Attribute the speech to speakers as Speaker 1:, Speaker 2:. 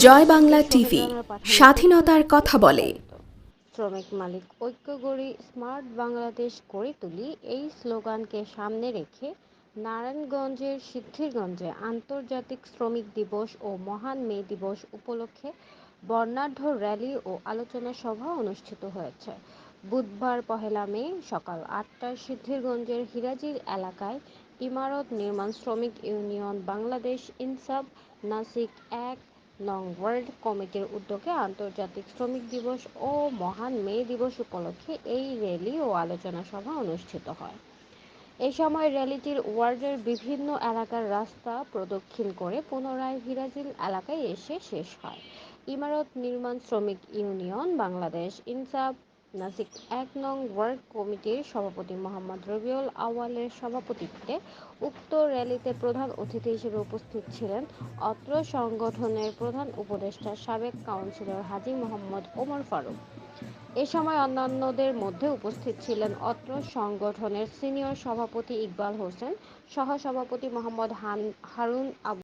Speaker 1: জয় বাংলা
Speaker 2: শহীদ
Speaker 1: TV,
Speaker 2: রানার পাঠানো
Speaker 1: স্বাধীনতার
Speaker 2: তথ্যচিত্রে
Speaker 1: কথা বলে।
Speaker 2: বিস্তারিত। শ্রমিক মালিক ঐক্য গড়ি, স্মার্ট বাংলাদেশ গড়ে তুলি, এই স্লোগানকে সামনে রেখে নারায়ণগঞ্জের সিদ্ধিরগঞ্জে আন্তর্জাতিক শ্রমিক দিবস ও মহান মে দিবস উপলক্ষে বর্ণাঢ্য র্যালি ও আলোচনা সভা অনুষ্ঠিত হয়েছে। বুধবার ১ মে সকাল ৮টায় সিদ্ধিরগঞ্জের হিরাজিল এলাকায় ইমারত নির্মাণ শ্রমিক ইউনিয়ন বাংলাদেশ ইনসাফ নাসিক ১ নং ওয়ার্ড কমিটির উদ্যোগে আন্তর্জাতিক শ্রমিক দিবস ও মহান মে দিবস উপলক্ষে এই র্যালি ও আলোচনা সভা অনুষ্ঠিত হয়। এ সময় র্যালিটির ওয়ার্ডের বিভিন্ন এলাকার রাস্তা প্রদক্ষিণ করে পুনরায় হিরাজিল এলাকায় এসে শেষ হয়। ইমারত নির্মাণ শ্রমিক ইউনিয়ন বাংলাদেশ ইনসাফ নাসিক ১ নং ওয়ার্ড কমিটির সভাপতি মোহাম্মদ রবিউল আউয়ালের সভাপতিত্বে উক্ত র্যালিতে প্রধান অতিথি হিসেবে উপস্থিত ছিলেন অত্র সংগঠনের প্রধান উপদেষ্টা সাবেক কাউন্সিলর হাজী মোহাম্মদ ওমর ফারুক। এ সময় অন্যান্যদের মধ্যে উপস্থিত ছিলেন অত্র সংগঠনের সিনিয়র সভাপতি ইকবাল হোসেন, সহ সভাপতি মোহাম্মদ হারুন আবু